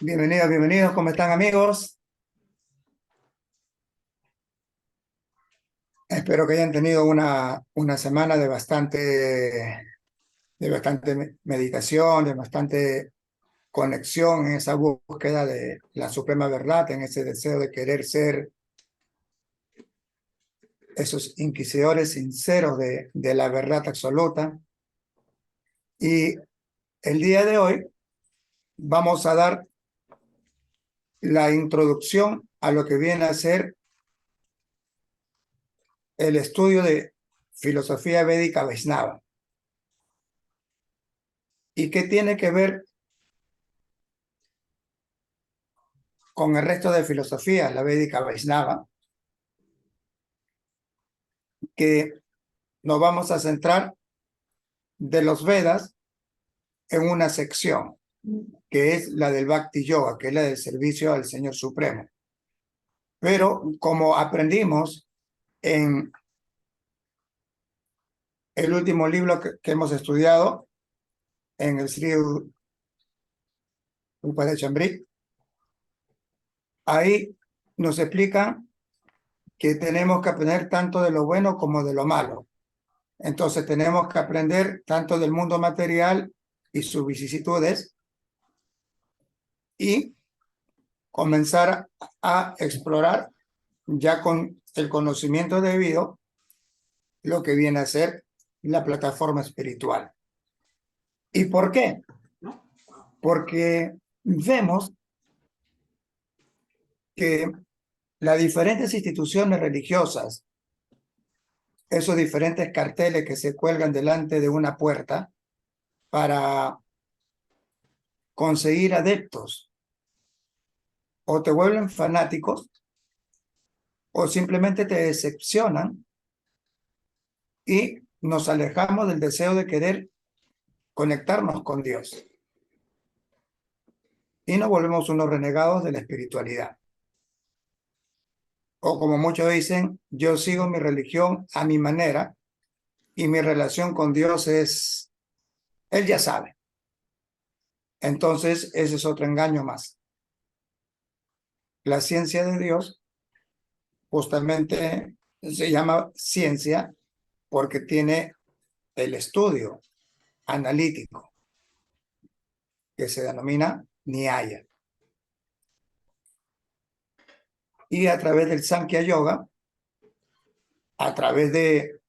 Bienvenidos, bienvenidos. ¿Cómo están, amigos? Espero que hayan tenido una semana de bastante meditación, de bastante conexión en esa búsqueda de la suprema verdad, en ese deseo de querer ser esos inquisidores sinceros de la verdad absoluta. Y el día de hoy vamos a dar la introducción a lo que viene a ser el estudio de filosofía védica Vaishnava. ¿Y qué tiene que ver con el resto de filosofía, la védica Vaishnava? Que nos vamos a centrar de los Vedas en una sección, que es la del Bhakti Yoga, que es la del servicio al Señor Supremo. Pero como aprendimos en el último libro que hemos estudiado, en el Sri Upadeshamrit, ahí nos explican que tenemos que aprender tanto de lo bueno como de lo malo. Entonces tenemos que aprender tanto del mundo material y sus vicisitudes y comenzar a explorar ya con el conocimiento debido lo que viene a ser la plataforma espiritual. ¿Y por qué? Porque vemos que las diferentes instituciones religiosas, esos diferentes carteles que se cuelgan delante de una puerta para conseguir adeptos, o te vuelven fanáticos o simplemente te decepcionan y nos alejamos del deseo de querer conectarnos con Dios y nos volvemos unos renegados de la espiritualidad. O como muchos dicen, yo sigo mi religión a mi manera y mi relación con Dios es, Él ya sabe. Entonces, ese es otro engaño más. La ciencia de Dios justamente se llama ciencia porque tiene el estudio analítico que se denomina Nyaya. Y a través del Sankhya Yoga, a través de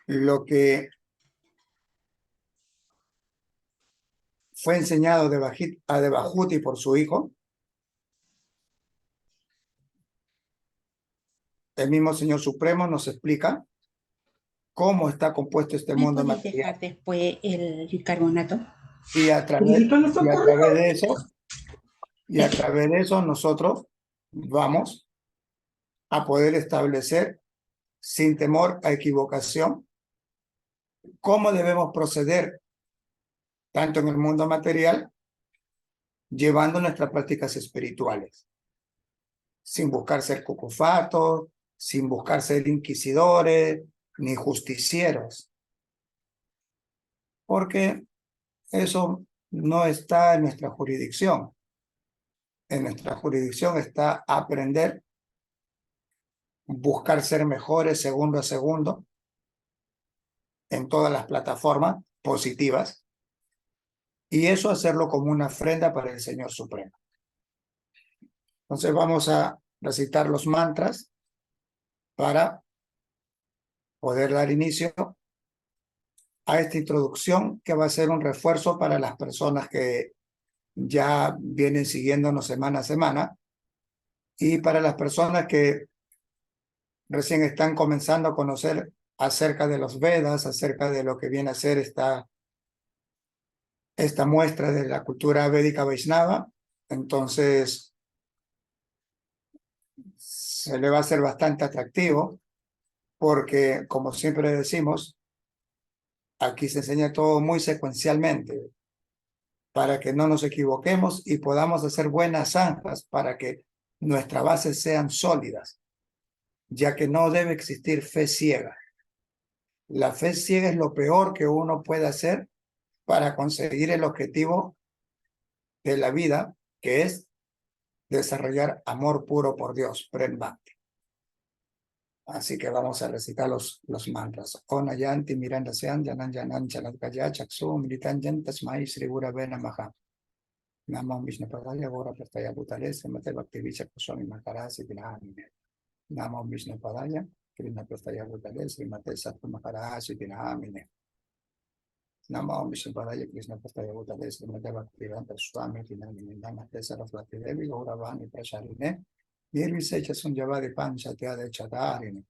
lo que fue enseñado a Devahuti por su hijo, el mismo Señor Supremo nos explica cómo está compuesto este ¿Me mundo podéis material. dejar después el bicarbonato? Y a través, y a través de eso, y a través de eso nosotros vamos a poder establecer sin temor a equivocación cómo debemos proceder tanto en el mundo material llevando nuestras prácticas espirituales, sin buscar ser cucufatos, sin buscar ser inquisidores ni justicieros, porque eso no está en nuestra jurisdicción. En nuestra jurisdicción está aprender, buscar ser mejores segundo a segundo en todas las plataformas positivas y eso hacerlo como una ofrenda para el Señor Supremo. Entonces vamos a recitar los mantras para poder dar inicio a esta introducción que va a ser un refuerzo para las personas que ya vienen siguiéndonos semana a semana y para las personas que recién están comenzando a conocer acerca de los Vedas, acerca de lo que viene a ser esta muestra de la cultura védica Vaishnava. Entonces se le va a hacer bastante atractivo porque, como siempre decimos, aquí se enseña todo muy secuencialmente para que no nos equivoquemos y podamos hacer buenas zanjas para que nuestras bases sean sólidas. ya que no debe existir fe ciega. La fe ciega es lo peor que uno puede hacer para conseguir el objetivo de la vida, que es desarrollar amor puro por Dios, Prem Bhakti. Así que vamos a recitar los mantras. Ona yanti miranda sean yanan yanan chalat kaya chaksu militan yantas mai sri gurave namaha. Namo Vishnu Padaya Gora Prastaya Bhutale Srimate Bhakti Vicha Kuswami Maharasi Vinamine. Namo Vishnu Padaya Krishna Prastaya Bhutale Srimate Sattva Maharasi Vinamine. Namo Vishnu Padaya Krishna Prastaya Bhutale Srimate Bhakti Vedanta Swami Vinamine. Namaste Saraswati Devi Gauravani Prasharine. Nirvisecha Sunjavadi Panchatia de Chadarine.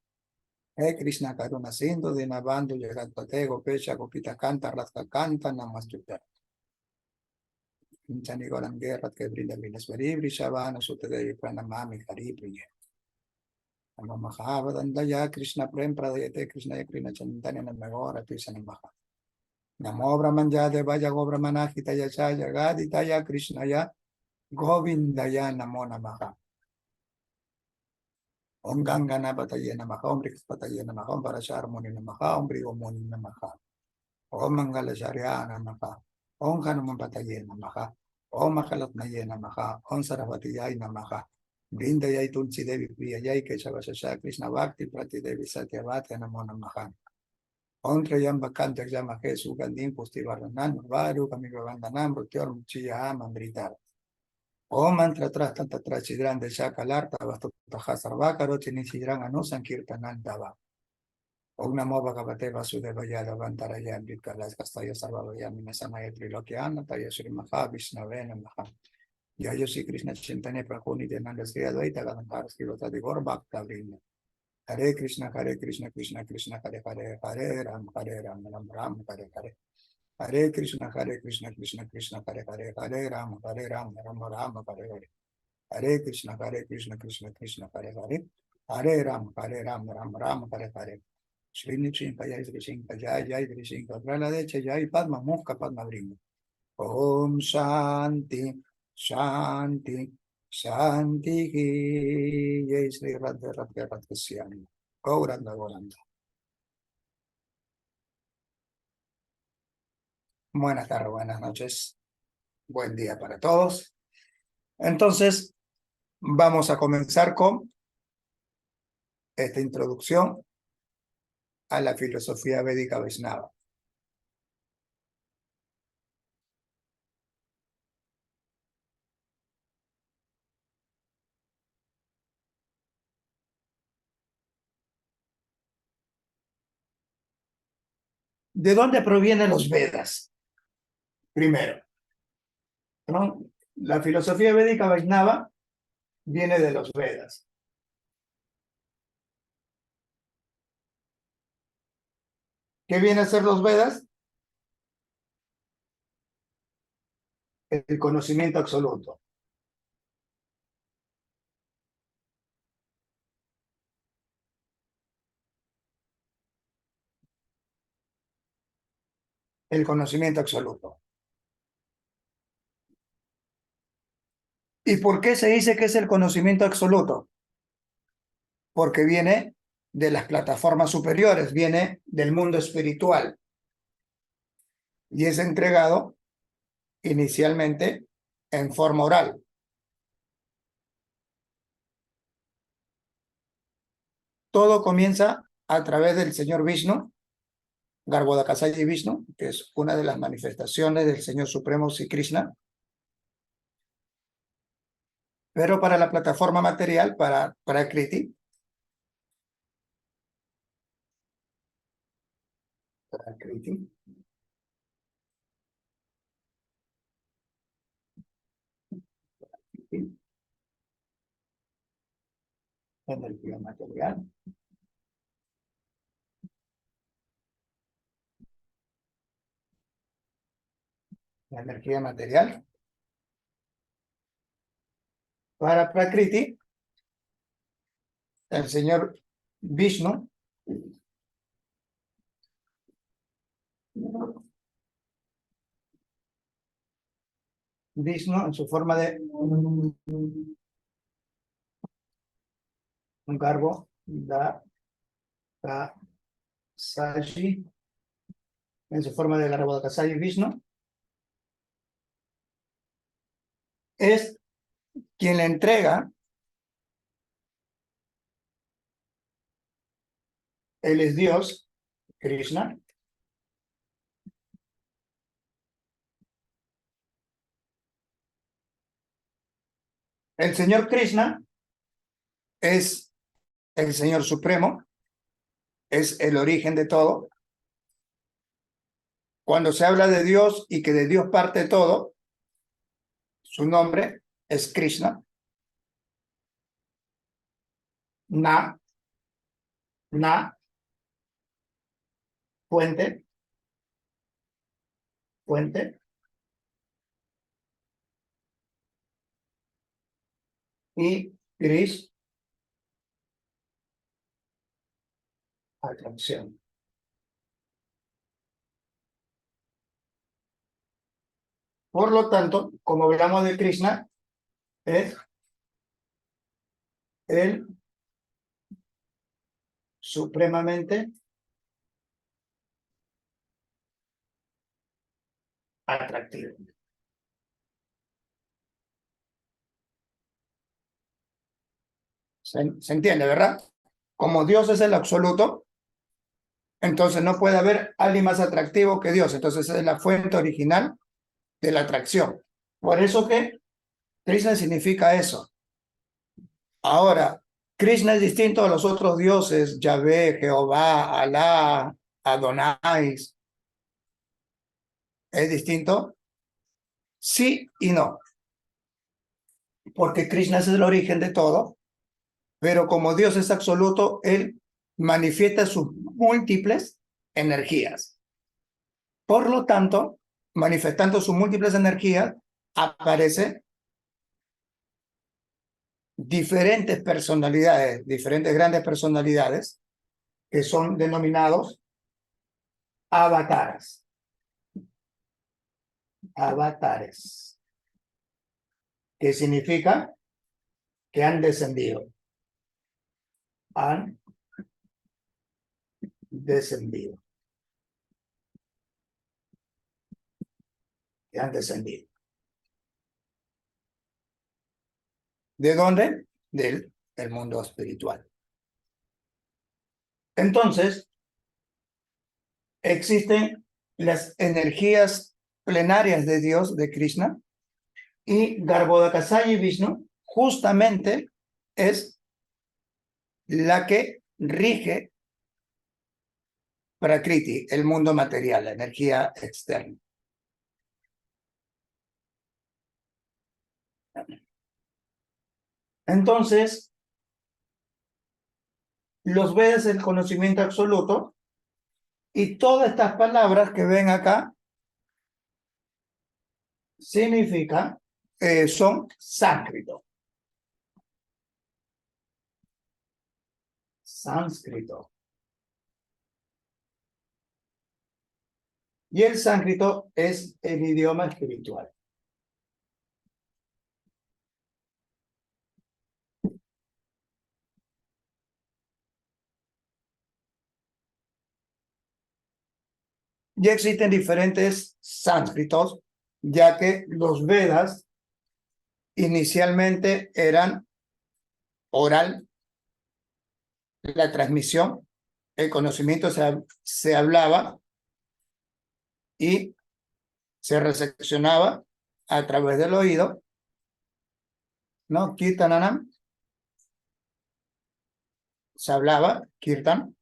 Krishna Karuna Sindhu Dinabandhu Jagatate Gopecha Gopita Canta Radha Canta Namastuta. Chani Goran Guerra que brinda Vinasvari Vrishavana Sutadevi Pranamami Haripriya. Namo Mahavadandaya Krishna Prem Pradayate Krishna Krishna Chandana Namagora Tisanamaha. Namo Brahmanja Devaya Go Brahmanahitaya Chaya Gaditaya Krishnaya Govindaya Namo Namaha. Om Gangana Bataye Namaha, Om Rikspataye Namaha, Om Parasharmoni Namaha, Om Brigomoni Namaha, Om Mangalasharya Namaha, Om Hanuman Bataye Namaha, Om Mahalatnaye Namaha, Om Sarasvatiyay Namaha, Vrindayay Tulsi Devi Priyayay Keshavasasha Krishna Bhakti Prati Devi Satyavati Namo Namaha, Om Trayambakanta Yamahe Sugandhim Pusti Varanan, Varu Kamigavandanam, Rutyor Muchiya Amamritar. Om mantra tras tanta trachidran de Shakalarta Vastutaha Sarvaka Rochini Sidran Anusan Kirtanan Dava. Om Namo Bhagavate Vasudevaya Davantaraya Amritkalas Kastaya Sarvavaya Minasamaya Trilokiana Taya Sri Maha Vishnavena Maha. Yayo Sri Krishna Chintane Prahuni Denanda Sri Advaita Gadantar Sri Lota de Gorbak Tavrina. Hare Krishna Krishna Krishna Hare Hare Hare Ram Ram Ram Hare Hare. Hare Krishna Krishna Krishna Hare Hare Hare Ram Ram Ram Hare Hare. Hare Krishna Krishna Krishna Hare Hare Hare Ram Ram Hare Hare. Shri Nishinka Jai Shri Shinka Jai Jai Shri Shinka Praladecha Jai Padma Mukha Padma Brinda. Om Shanti Shanti Shanti Jai Shri Radha Radha Radha Syami Gauranga Gauranga. Buenas tardes, buenas noches, buen día para todos. Entonces, vamos a comenzar con esta introducción a la filosofía védica Vaishnava. ¿De dónde provienen los Vedas? Primero, ¿no? La filosofía védica Vaishnava viene de los Vedas. ¿Qué viene a ser los Vedas? El conocimiento absoluto. El conocimiento absoluto. ¿Y por qué se dice que es el conocimiento absoluto? Porque viene de las plataformas superiores, viene del mundo espiritual y es entregado inicialmente en forma oral. Todo comienza a través del señor Vishnu, Garbhodakasaya Vishnu, que es una de las manifestaciones del Señor Supremo Sri Krishna. Pero para la plataforma material, para Kriti, energía material. La energía material. Para Prakriti, el señor Vishnu en su forma de un garbo Saji, en su forma de la Garbodasaji Vishnu, es quien le entrega, él es Dios, Krishna, el Señor Krishna es el Señor Supremo, es el origen de todo. Cuando se habla de Dios y que de Dios parte todo, su nombre es Krishna. Na, fuente, y Krish, atracción. Por lo tanto, como hablamos de Krishna, es el supremamente atractivo. ¿Se entiende, verdad? Como Dios es el absoluto, entonces no puede haber alguien más atractivo que Dios. Entonces es la fuente original de la atracción. Por eso que Krishna significa eso. Ahora, Krishna es distinto a los otros dioses, Yahvé, Jehová, Alá, Adonai. ¿Es distinto? Sí y no. Porque Krishna es el origen de todo, pero como Dios es absoluto, Él manifiesta sus múltiples energías. Por lo tanto, manifestando sus múltiples energías, aparece diferentes personalidades, diferentes grandes personalidades, que son denominados avatares. Avatares. Que significa que han descendido. Han descendido. Que han descendido. ¿De dónde? Del mundo espiritual. Entonces, existen las energías plenarias de Dios, de Krishna, y Garbhodakasayi Vishnu justamente es la que rige Prakriti, el mundo material, la energía externa. Entonces, los Vedas es el conocimiento absoluto y todas estas palabras que ven acá significan, son sánscrito. Sánscrito. Y el sánscrito es el idioma espiritual. Ya existen diferentes sánscritos, ya que los Vedas inicialmente eran oral, la transmisión, el conocimiento se hablaba y se recepcionaba a través del oído, ¿no? Kirtananam, se hablaba, kirtan,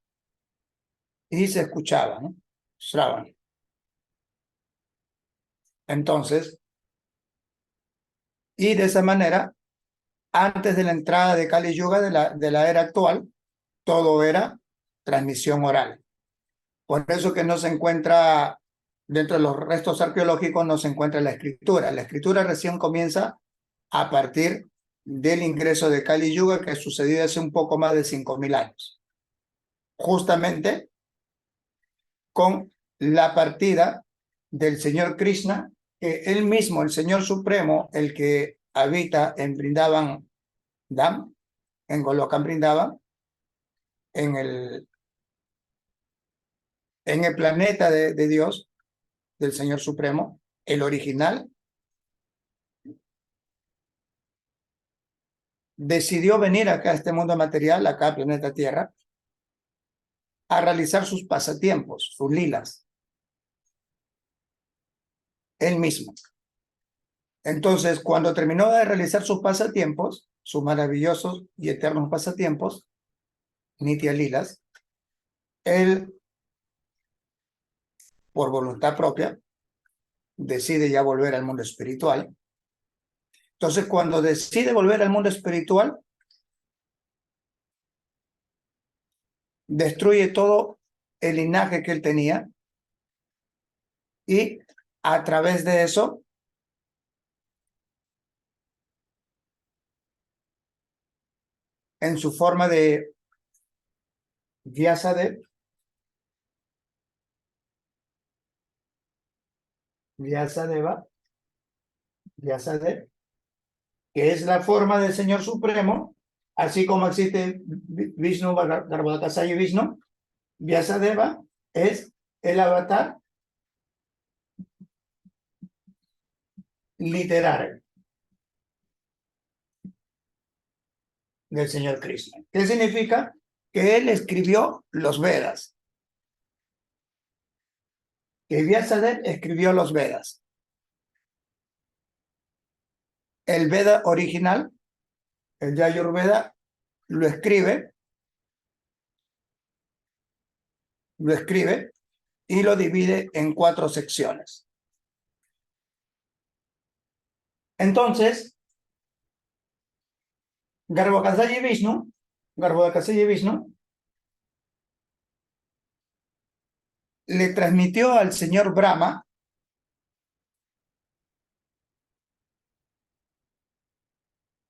y se escuchaba, ¿no? Shravan. Entonces, y de esa manera, antes de la entrada de Kali Yuga de la era actual, todo era transmisión oral. Por eso que no se encuentra, dentro de los restos arqueológicos, no se encuentra la escritura. La escritura recién comienza a partir del ingreso de Kali Yuga, que sucedió hace un poco más de 5.000 años. Justamente con la partida del Señor Krishna, que él mismo, el Señor Supremo, el que habita en Vrindavan Dham, en Golokan Vrindavan, en el planeta de Dios, del Señor Supremo, el original, decidió venir acá a este mundo material, acá al planeta Tierra, a realizar sus pasatiempos, sus lilas, él mismo. Entonces, cuando terminó de realizar sus pasatiempos, sus maravillosos y eternos pasatiempos, Nitya Lilas, él, por voluntad propia, decide ya volver al mundo espiritual. Entonces, cuando decide volver al mundo espiritual, destruye todo el linaje que él tenía y a través de eso, en su forma de Vyasadeva, Vyasadeva, Vyasadeva, que es la forma del Señor Supremo, así como existe Vishnu, Garbhodakasaya y Vishnu, Vyasadeva es el avatar literal del Señor Krishna. ¿Qué significa? Que él escribió los Vedas, que Vyasadeva escribió los Vedas. El Veda original, el Yajurveda, lo escribe y lo divide en 4 secciones. Entonces, Garbhodakasaya Vishnu le transmitió al señor Brahma,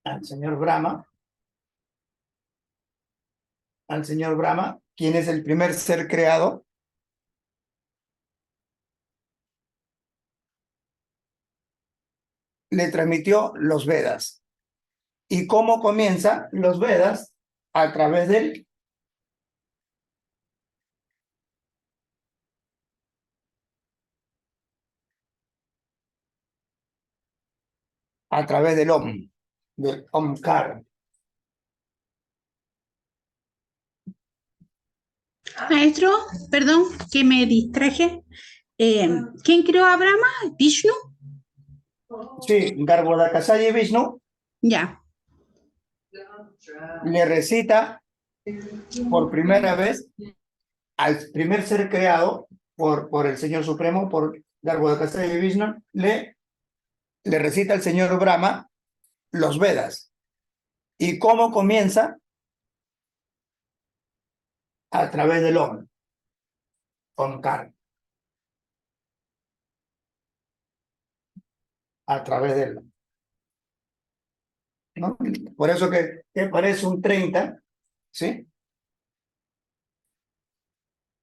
al señor Brahma, quien es el primer ser creado, le transmitió los Vedas. ¿Y cómo comienza los Vedas? A través del Om, del Omkar. Maestro, perdón que me distraje. ¿Quién creó a Brahma? ¿Vishnu? Sí, Garbhodakasaya Vishnu Ya. le recita por primera vez al primer ser creado por el Señor Supremo, por Garbhodakasaya Vishnu, le recita al señor Brahma los Vedas. ¿Y cómo comienza? A través del Om, Omkar, a través del, ¿no? Por eso que parece un 30, ¿sí?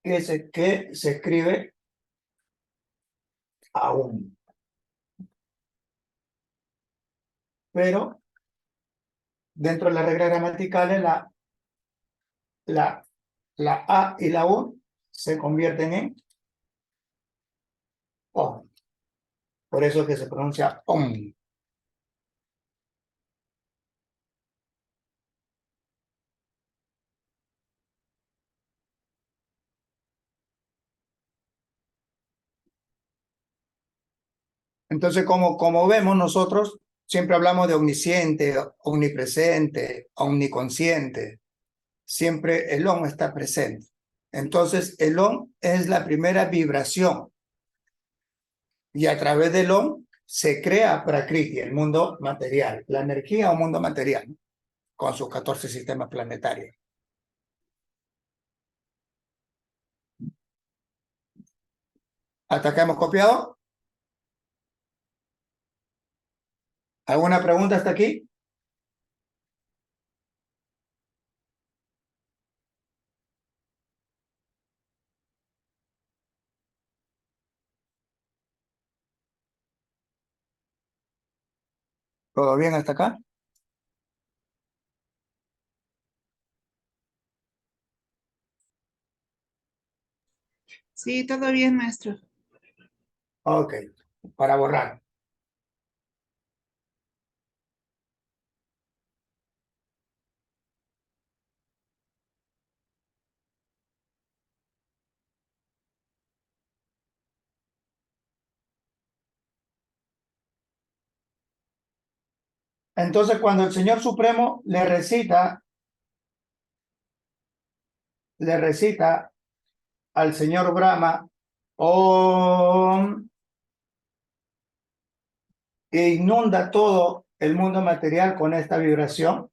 Que se escribe aún. Pero dentro de las reglas gramaticales, la A y la U se convierten en O. Por eso es que se pronuncia OM. Entonces, como vemos nosotros, siempre hablamos de omnisciente, omnipresente, omniconsciente. Siempre el OM está presente. Entonces, el OM es la primera vibración. Y a través del OM se crea Prakriti, el mundo material, la energía o mundo material, ¿no? Con sus 14 sistemas planetarios. ¿Hasta acá hemos copiado? ¿Alguna pregunta hasta aquí? ¿Todo bien hasta acá? ¿Todo bien hasta acá? Sí, todo bien, maestro. Ok, para borrar. Entonces, cuando el Señor Supremo le recita al Señor Brahma, Om, e inunda todo el mundo material con esta vibración,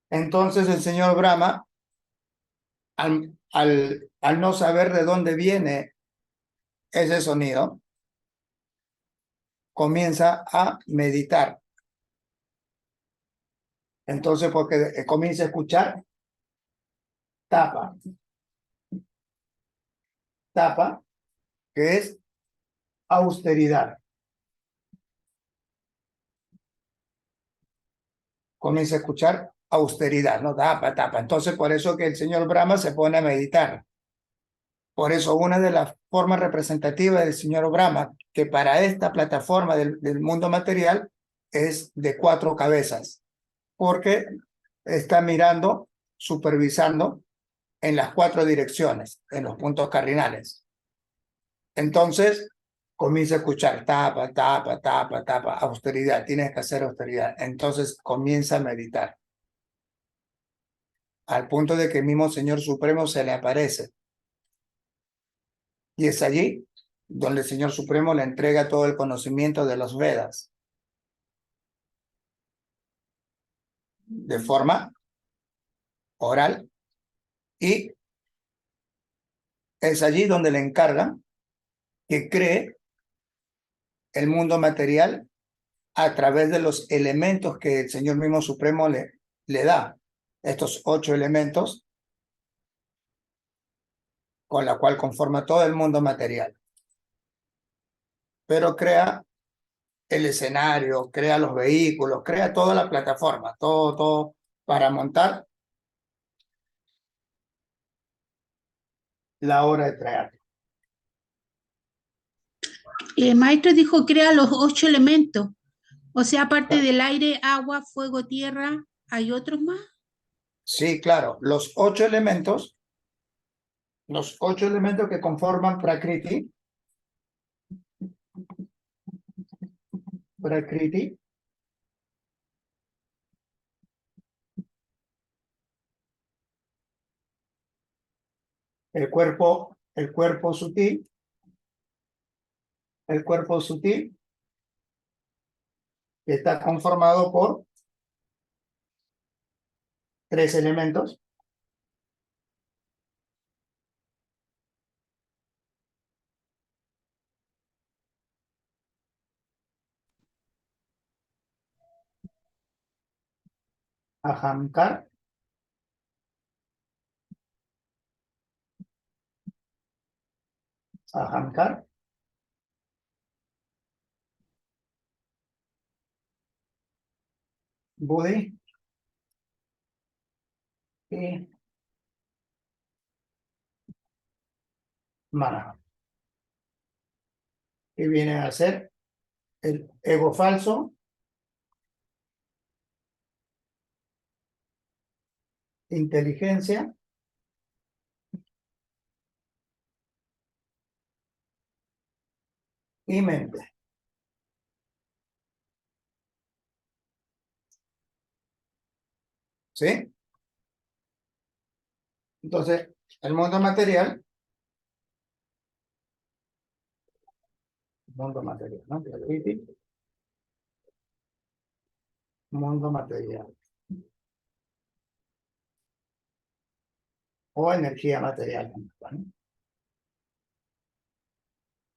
entonces el Señor Brahma, al no saber de dónde viene ese sonido, comienza a meditar. Entonces, porque comienza a escuchar tapa, tapa, que es austeridad. Comienza a escuchar austeridad, no tapa, tapa. Entonces, por eso que el señor Brahma se pone a meditar. Por eso, una de las formas representativas del señor Brahma, que para esta plataforma del mundo material es de 4 cabezas, porque está mirando, supervisando en las 4 direcciones, en los puntos cardinales. Entonces, comienza a escuchar tapa, tapa, tapa, tapa, austeridad, tienes que hacer austeridad. Entonces, comienza a meditar, al punto de que el mismo Señor Supremo se le aparece. Y es allí donde el Señor Supremo le entrega todo el conocimiento de los Vedas, de forma oral, y es allí donde le encargan que cree el mundo material a través de los elementos que el Señor mismo Supremo le da, estos 8 elementos con la cual conforma todo el mundo material. Pero crea el escenario, crea los vehículos, crea toda la plataforma, todo para montar la obra de teatro. Maestro dijo crea los 8 elementos. O sea, aparte del aire, agua, fuego, tierra, ¿hay otros más? Sí, claro, los 8 elementos que conforman Prakriti, el cuerpo sutil que está conformado por 3 elementos. Ahamkar, Ahamkar, Buddhi y Mana. Y viene a ser el ego falso, inteligencia y mente. ¿Sí? Entonces, el mundo material, ¿no? Mundo material. O energía material, ¿no?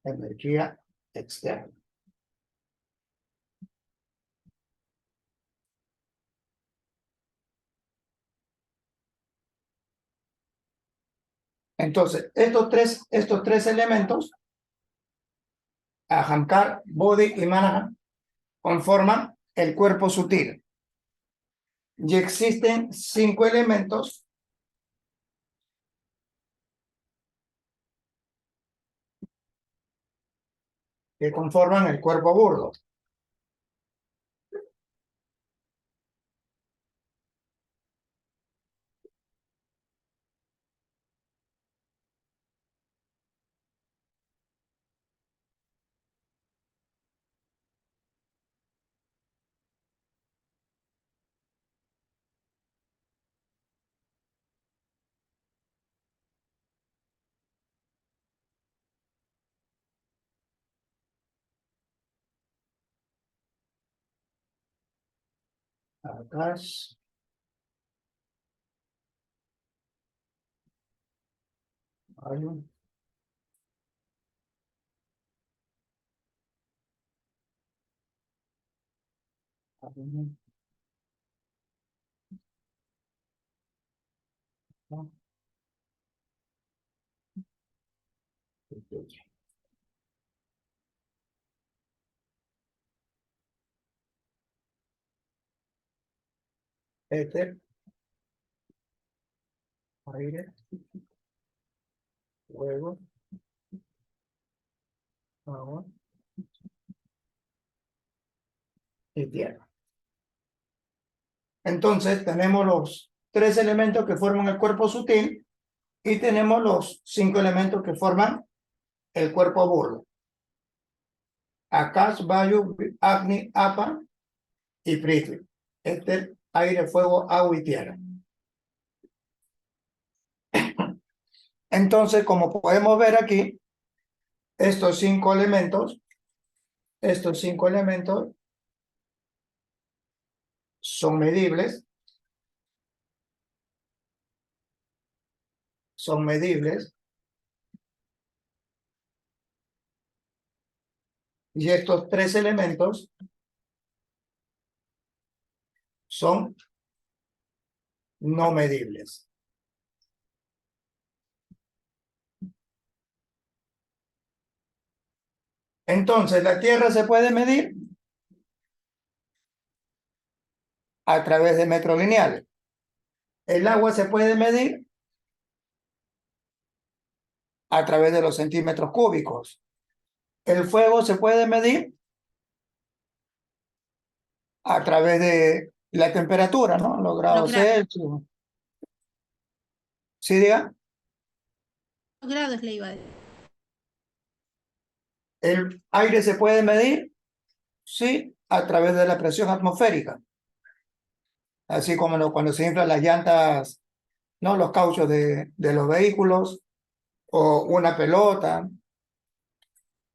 Energía externa. Entonces, estos tres elementos, Ahamkar, Bodhi y Mana, conforman el cuerpo sutil. y existen 5 elementos que conforman el cuerpo burdo. Acá hay un- éter, aire, fuego, agua y tierra. Entonces tenemos los 3 elementos que forman el cuerpo sutil y tenemos los 5 elementos que forman el cuerpo burdo. Akash, Vayu, Agni, Apa y Prithvi. Éter, aire, fuego, agua y tierra. Entonces, como podemos ver aquí, estos 5 elementos son medibles, y estos 3 elementos son no medibles. Entonces, la Tierra se puede medir a través de metros lineales. El agua se puede medir a través de los centímetros cúbicos. El fuego se puede medir a través de la temperatura, ¿no? Los Los grados grados, Celsius. ¿Sí, diga? los grados le iba a decir. El aire se puede medir, sí, a través de la presión atmosférica. Así como cuando se inflan las llantas, ¿no? Los cauchos de los vehículos o una pelota.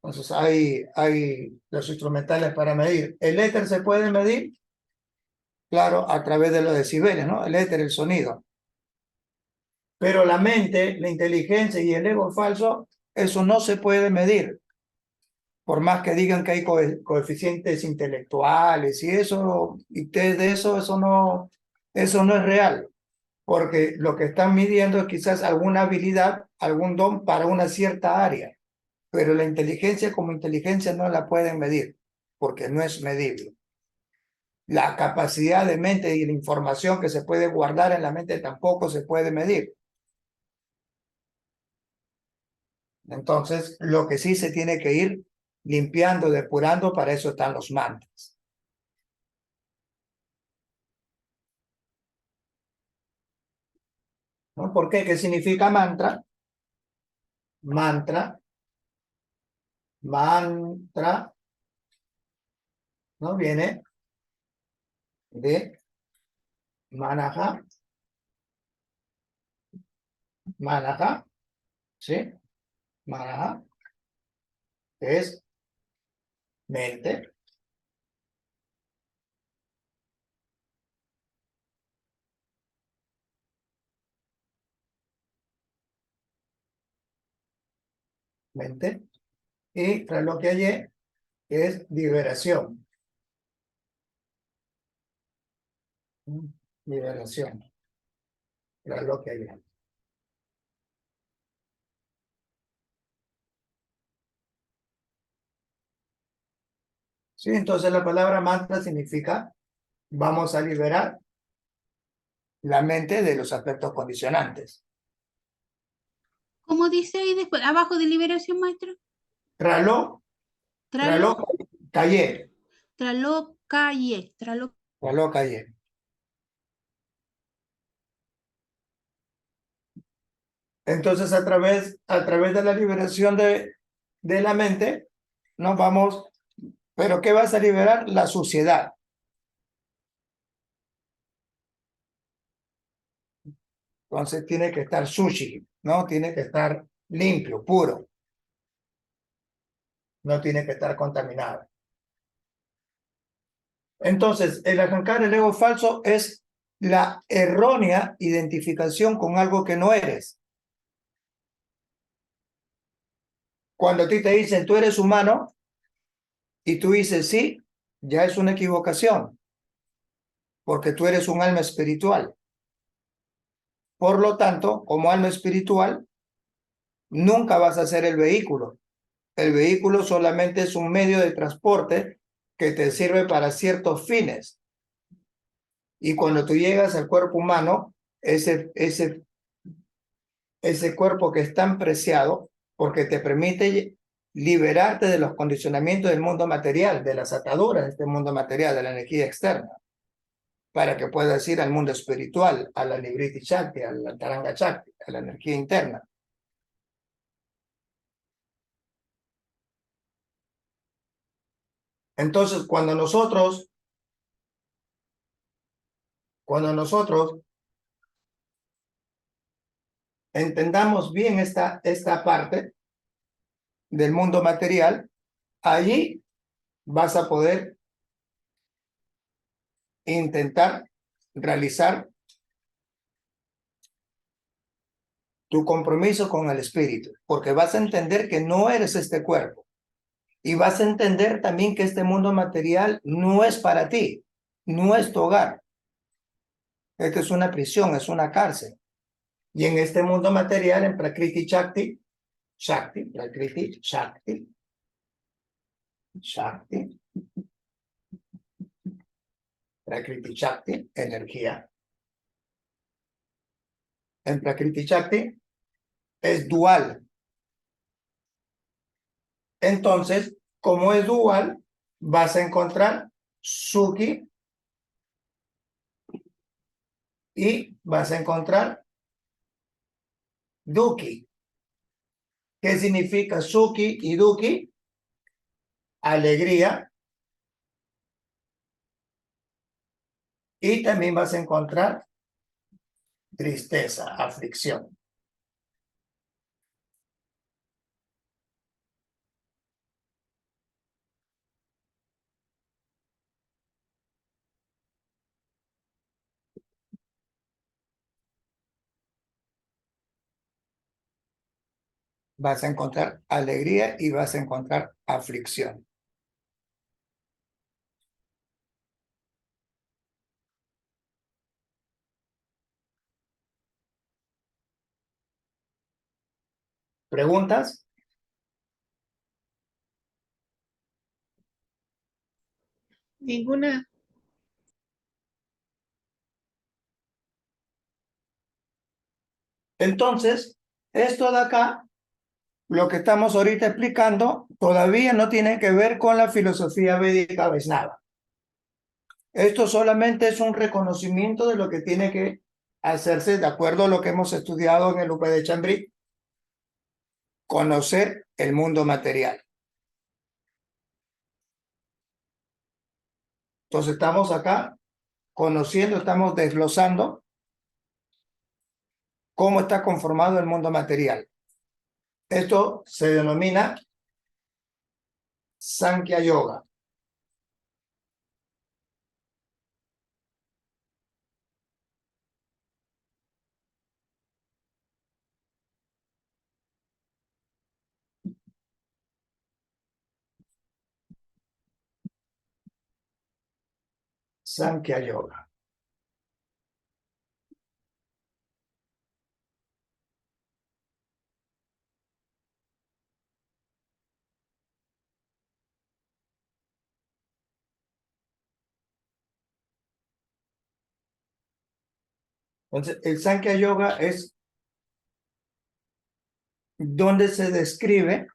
Entonces hay los instrumentales para medir. El éter se puede medir, claro, a través de los decibeles, ¿no? El éter, el sonido. Pero la mente, la inteligencia y el ego falso, eso no se puede medir. Por más que digan que hay coeficientes intelectuales y eso, y test de eso, eso no es real. Porque lo que están midiendo es quizás alguna habilidad, algún don para una cierta área. Pero la inteligencia como inteligencia no la pueden medir, porque no es medible. La capacidad de mente y la información que se puede guardar en la mente tampoco se puede medir. Entonces, lo que sí se tiene que ir limpiando, depurando, para eso están los mantras. ¿No? ¿Por qué? ¿Qué significa mantra? Mantra, ¿no? Viene de manaha, ¿sí? Manaha es mente, y tras lo que hay es liberación. Liberación, tras lo que hay. Sí, entonces la palabra mantra significa vamos a liberar la mente de los aspectos condicionantes. ¿Cómo dice ahí después? Abajo de liberación, maestro. Tralo, Tralo, tralo, cayé, tralocaye, tralo. tralo, cayé. Entonces, a través de la liberación de la mente, nos vamos, pero ¿qué vas a liberar? La suciedad. Entonces tiene que estar sushi, ¿no? Tiene que estar limpio, puro. No tiene que estar contaminado. Entonces, el arrancar el ego falso es la errónea identificación con algo que no eres. Cuando a ti te dicen, tú eres humano, y tú dices, sí, ya es una equivocación, porque tú eres un alma espiritual. Por lo tanto, como alma espiritual, nunca vas a ser el vehículo. El vehículo solamente es un medio de transporte que te sirve para ciertos fines. Y cuando tú llegas al cuerpo humano, ese cuerpo que es tan preciado, porque te permite liberarte de los condicionamientos del mundo material, de las ataduras de este mundo material, de la energía externa, para que puedas ir al mundo espiritual, a la Nibriti Shakti, a la Taranga Shakti, a la energía interna. Entonces, cuando nosotros entendamos bien esta parte del mundo material, allí vas a poder intentar realizar tu compromiso con el espíritu, porque vas a entender que no eres este cuerpo y vas a entender también que este mundo material no es para ti, no es tu hogar. Esta es una prisión, es una cárcel. Y en este mundo material, en Prakriti Shakti, Prakriti Shakti, Shakti, Prakriti Shakti, energía. En Prakriti Shakti es dual. Entonces, como es dual, vas a encontrar Suki y vas a encontrar Duki. ¿Qué significa Suki y Duki? Alegría. Y también vas a encontrar tristeza, aflicción. Vas a encontrar alegría y vas a encontrar aflicción. ¿Preguntas? Ninguna. Entonces, esto de acá, lo que estamos ahorita explicando, todavía no tiene que ver con la filosofía védica Vaishnava. Esto solamente es un reconocimiento de lo que tiene que hacerse de acuerdo a lo que hemos estudiado en el UP de Chambrí, conocer el mundo material. Entonces estamos acá conociendo, estamos desglosando cómo está conformado el mundo material. Esto se denomina Sankhya Yoga. Sankhya Yoga. Entonces, el Sankhya Yoga es donde se describe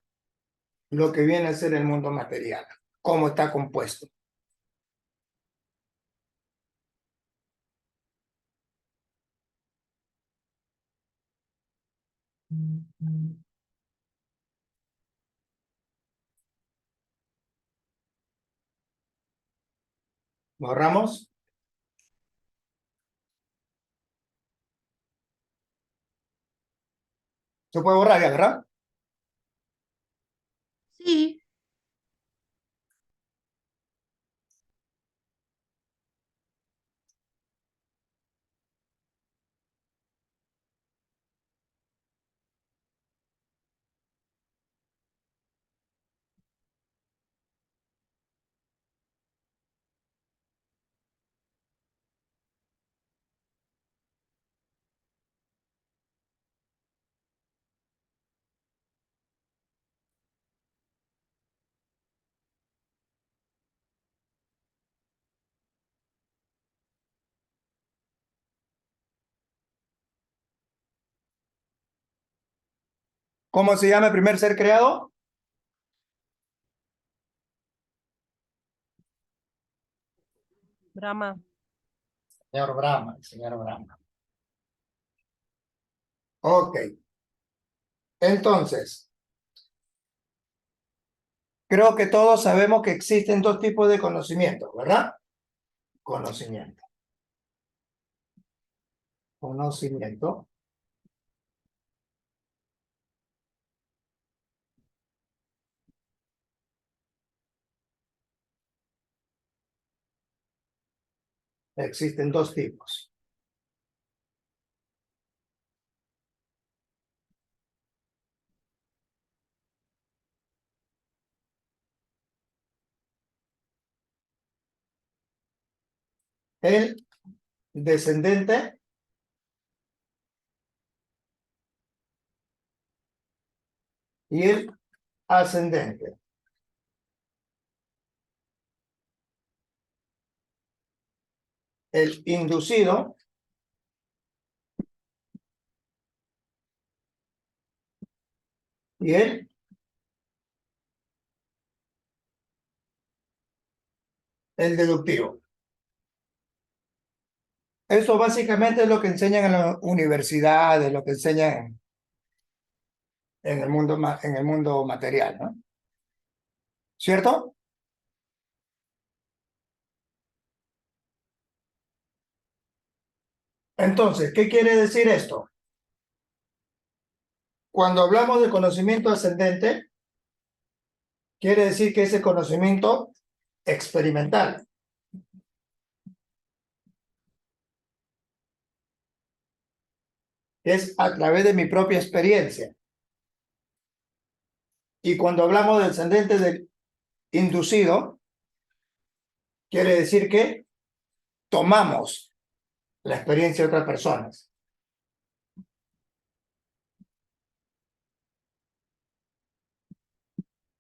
lo que viene a ser el mundo material, cómo está compuesto. ¿Borramos? Se puede borrar ya, ¿verdad? Sí, ¿Cómo se llama el primer ser creado? Brahma. Señor Brahma, el señor Brahma. Ok. Entonces, creo que todos sabemos que existen dos tipos de conocimiento, ¿verdad? Conocimiento. Conocimiento. Existen dos tipos. El descendente y el ascendente. El inducido y el deductivo. Eso básicamente es lo que enseñan en la universidad, es lo que enseñan en el mundo material, ¿no? ¿Cierto? Entonces, ¿qué quiere decir esto? Cuando hablamos de conocimiento ascendente, quiere decir que ese conocimiento experimental. Es a través de mi propia experiencia. Y cuando hablamos del ascendente del inducido, quiere decir que tomamos la experiencia de otras personas.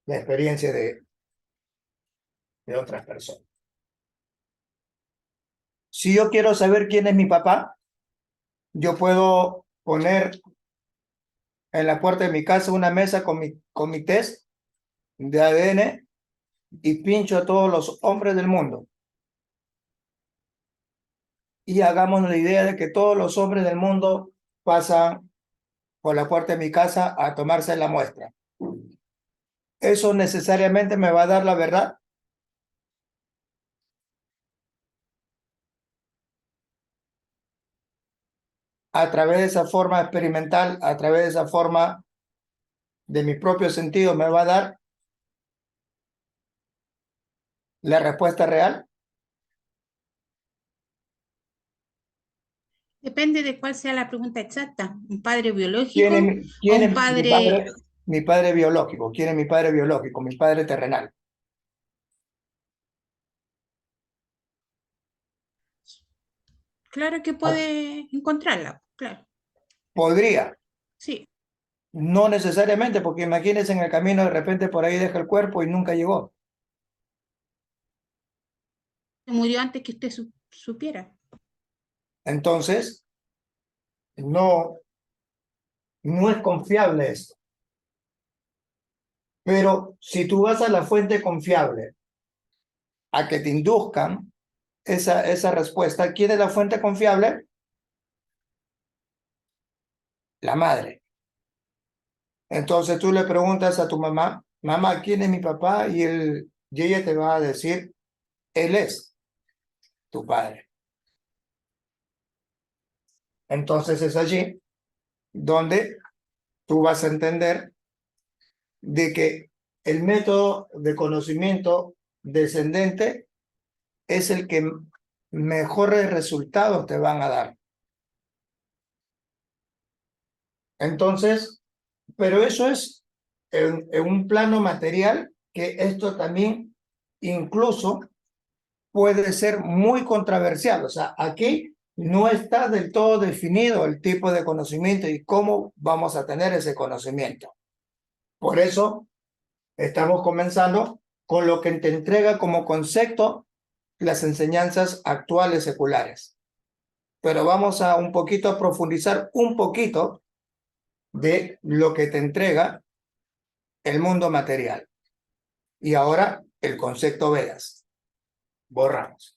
La experiencia de otras personas. Si yo quiero saber quién es mi papá, yo puedo poner en la puerta de mi casa una mesa con mi test de ADN y pincho a todos los hombres del mundo. Y hagamos la idea de que todos los hombres del mundo pasan por la puerta de mi casa a tomarse la muestra. ¿Eso necesariamente me va a dar la verdad? A través de esa forma experimental, a través de esa forma de mi propio sentido, me va a dar la respuesta real. depende de cuál sea la pregunta exacta. ¿Un padre biológico o ¿Quién un es padre? mi padre biológico? ¿Quién es mi padre biológico? Mi padre terrenal. Claro que puede encontrarla, claro. Podría, Sí, no necesariamente, porque imagínense en el camino de repente por ahí deja el cuerpo y nunca llegó. se murió antes que usted supiera. Entonces, no, no es confiable esto. Pero si tú vas a la fuente confiable a que te induzcan esa respuesta, ¿quién es la fuente confiable? La madre. Entonces tú le preguntas a tu mamá, mamá, ¿quién es mi papá? Y ella te va a decir, él es tu padre. Entonces es allí donde tú vas a entender de que el método de conocimiento descendente es el que mejores resultados te van a dar. Entonces, pero eso es en un plano material, que esto también incluso puede ser muy controversial. O sea, aquí no está del todo definido el tipo de conocimiento y cómo vamos a tener ese conocimiento. Por eso estamos comenzando con lo que te entrega como concepto las enseñanzas actuales seculares. Pero vamos a un poquito a profundizar un poquito de lo que te entrega el mundo material. Y ahora el concepto Vedas. Borramos.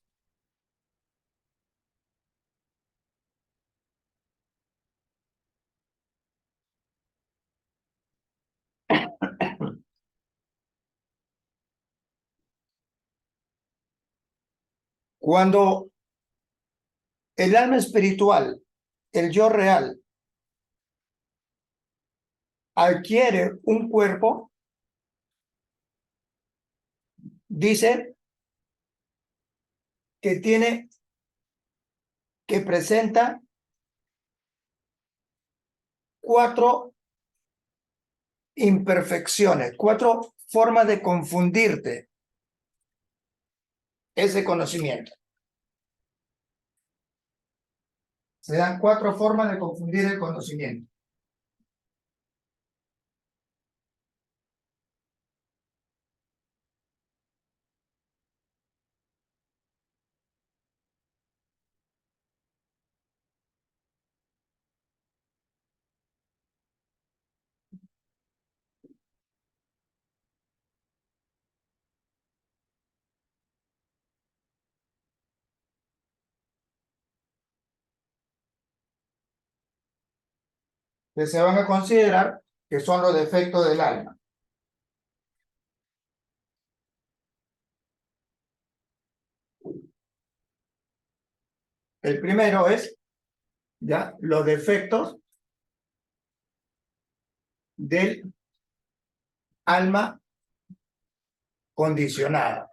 Cuando el alma espiritual, el yo real, adquiere un cuerpo, dice que presenta 4 imperfecciones, 4 formas de confundirte ese conocimiento. Se dan 4 formas de confundir el conocimiento. Que se van a considerar que son los defectos del alma. El primero es ya los defectos del alma condicionada.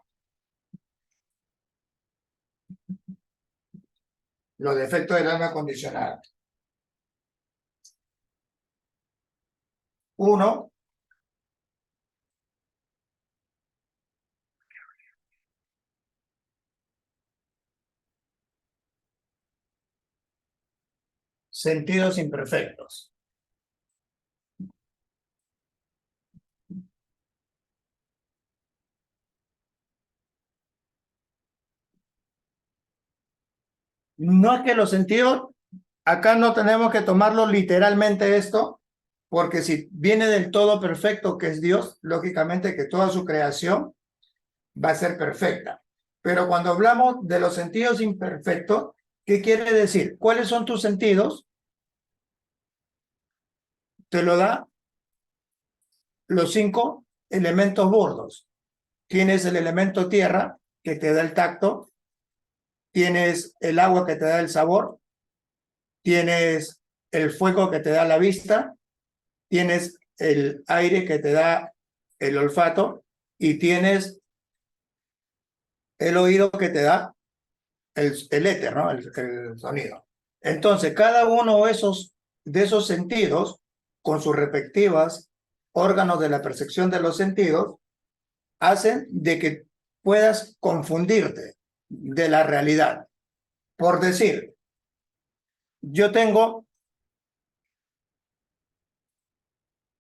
Los defectos del alma condicionada. 1, sentidos imperfectos. No es que los sentidos, acá no tenemos que tomarlo literalmente esto, porque si viene del todo perfecto que es Dios, lógicamente que toda su creación va a ser perfecta. Pero cuando hablamos de los sentidos imperfectos, ¿qué quiere decir? ¿Cuáles son tus sentidos? Te lo da los 5 elementos burdos. Tienes el elemento tierra, que te da el tacto. Tienes el agua, que te da el sabor. Tienes el fuego, que te da la vista. Tienes el aire, que te da el olfato. Y tienes el oído, que te da el éter, ¿no? El sonido. Entonces, cada uno de esos sentidos, con sus respectivas órganos de la percepción de los sentidos, hacen de que puedas confundirte de la realidad. Por decir, yo tengo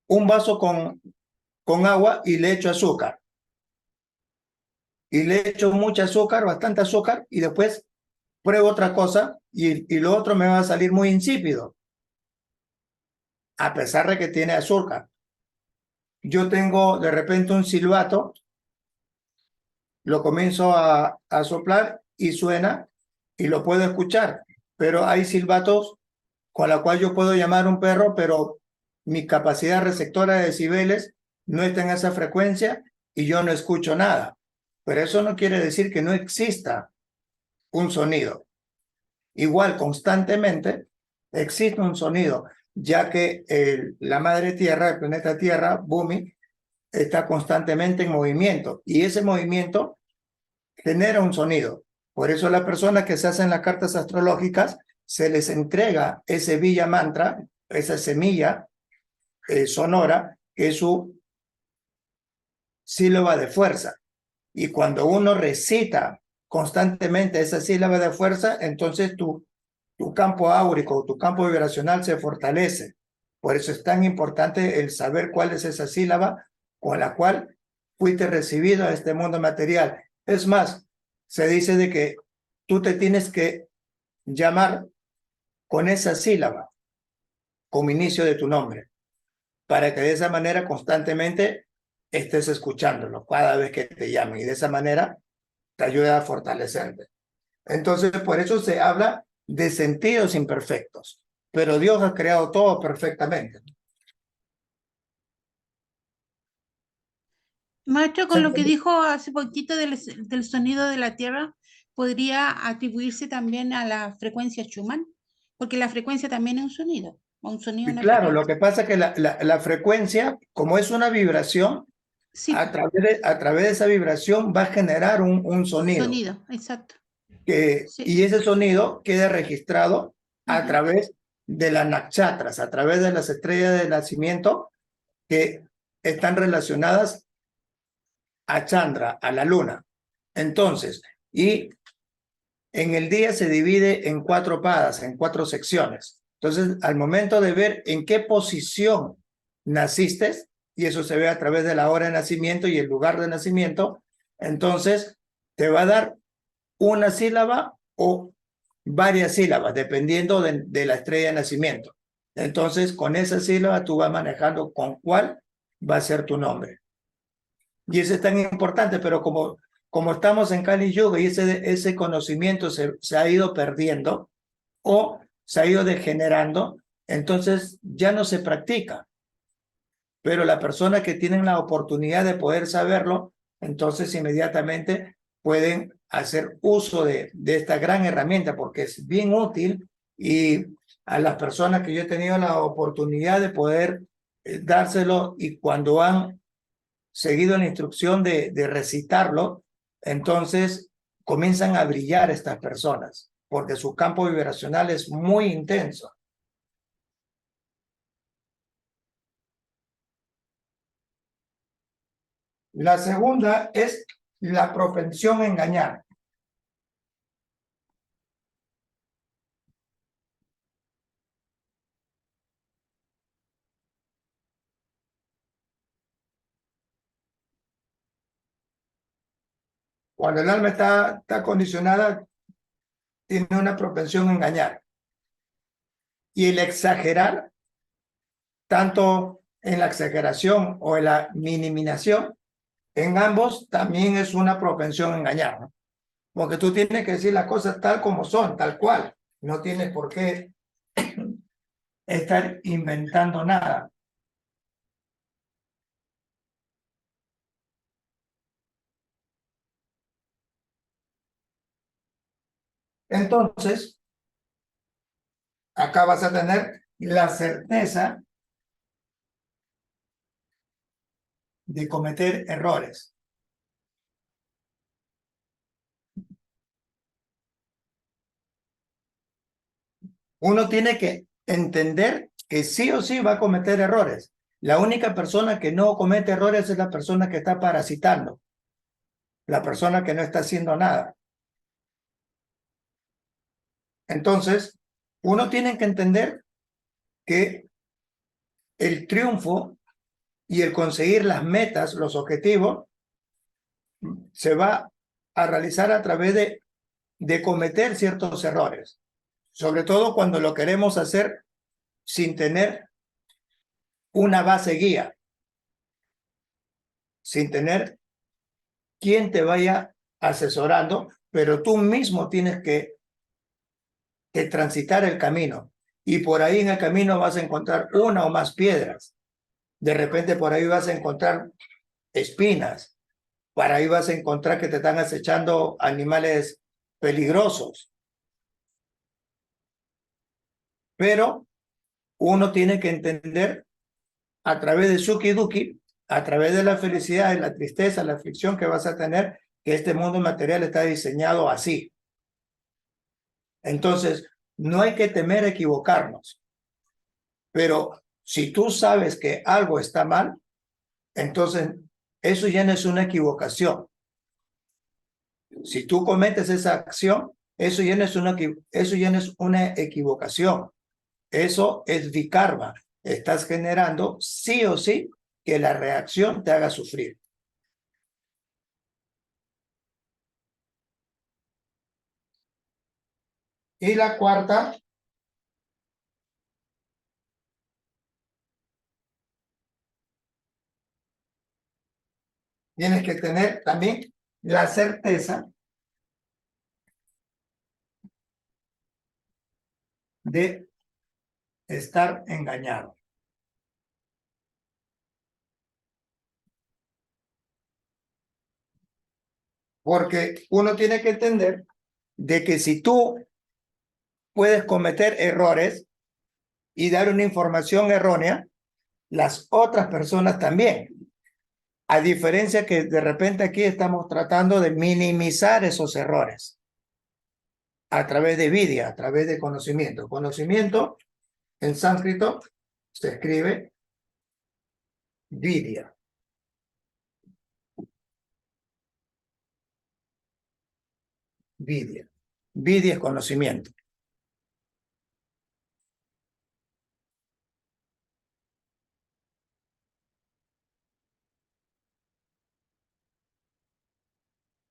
un vaso con agua y le echo azúcar. Y le echo mucho azúcar, bastante azúcar, y después pruebo otra cosa y lo otro me va a salir muy insípido. a pesar de que tiene azúcar. Yo tengo de repente un silbato, lo comienzo a soplar y suena y lo puedo escuchar, pero hay silbatos con la cual yo puedo llamar a un perro, pero mi capacidad receptora de decibeles no está en esa frecuencia y yo no escucho nada. Pero eso no quiere decir que no exista un sonido. Igual, constantemente existe un sonido, ya que la madre tierra, el planeta Tierra, Bumi, está constantemente en movimiento y ese movimiento genera un sonido. Por eso las personas que se hacen las cartas astrológicas se les entrega ese Villa Mantra, esa semilla sonora, que es su sílaba de fuerza. Y cuando uno recita constantemente esa sílaba de fuerza, entonces tu campo áurico, tu campo vibracional se fortalece. Por eso es tan importante el saber cuál es esa sílaba con la cual fuiste recibido a este mundo material. Es más, se dice de que tú te tienes que llamar con esa sílaba como inicio de tu nombre, para que de esa manera constantemente estés escuchándolo cada vez que te llamen y de esa manera te ayuda a fortalecerte. Entonces, por eso se habla de sentidos imperfectos, pero Dios ha creado todo perfectamente. Maestro, con lo que dijo hace poquito del sonido de la Tierra, ¿podría atribuirse también a la frecuencia Schumann? Porque la frecuencia también es un sonido, o un sonido es Y una claro, lo frecuencia. que pasa es que la frecuencia, como es una vibración, Sí, a través de esa vibración va a generar un sonido. sonido, exacto. Y Sí. ese sonido queda registrado a Ujú. través de las nakshatras, a través de las estrellas de nacimiento que están relacionadas a Chandra, a la luna. Entonces, y en el día se divide en 4 padas, en 4 secciones. Entonces, al momento de ver en qué posición naciste, y eso se ve a través de la hora de nacimiento y el lugar de nacimiento, entonces te va a dar una sílaba o varias sílabas, dependiendo de la estrella de nacimiento. Entonces, con esa sílaba tú vas manejando con cuál va a ser tu nombre. Y eso es tan importante, pero como estamos en Kali Yuga y ese conocimiento se ha ido perdiendo o se ha ido degenerando, entonces ya no se practica. Pero la persona que tienen la oportunidad de poder saberlo, entonces inmediatamente pueden hacer uso de esta gran herramienta porque es bien útil y a las personas que yo he tenido la oportunidad de poder dárselo y cuando han seguido la instrucción de recitarlo, entonces comienzan a brillar estas personas porque su campo vibracional es muy intenso. La segunda es la propensión a engañar. Cuando el alma está condicionada, tiene una propensión a engañar. Y el exagerar, tanto en la exageración o en la minimización, en ambos también es una propensión a engañar, ¿no? Porque tú tienes que decir las cosas tal como son, tal cual. No tienes por qué estar inventando nada. Entonces, acá vas a tener la certeza de cometer errores. Uno tiene que entender que sí o sí va a cometer errores. La única persona que no comete errores es la persona que está parasitando, la persona que no está haciendo nada. Entonces, uno tiene que entender que el triunfo y el conseguir las metas, los objetivos, se va a realizar a través de cometer ciertos errores, sobre todo cuando lo queremos hacer sin tener una base guía, sin tener quien te vaya asesorando, pero tú mismo tienes que transitar el camino. Y por ahí en el camino vas a encontrar una o más piedras. De repente por ahí vas a encontrar espinas. Por ahí vas a encontrar que te están acechando animales peligrosos. Pero uno tiene que entender a través de Suki Duki, a través de la felicidad, la tristeza, la aflicción que vas a tener, que este mundo material está diseñado así. Entonces, no hay que temer equivocarnos. Pero si tú sabes que algo está mal, entonces eso ya no es una equivocación. Si tú cometes esa acción, eso ya no es una equivocación. Eso es vikarma. Estás generando sí o sí que la reacción te haga sufrir. Y la cuarta, tienes que tener también la certeza de estar engañado. Porque uno tiene que entender de que si tú puedes cometer errores y dar una información errónea, las otras personas también. A diferencia que de repente aquí estamos tratando de minimizar esos errores a través de vidya, a través de conocimiento. Conocimiento en sánscrito se escribe vidya. Vidya. Vidya es conocimiento.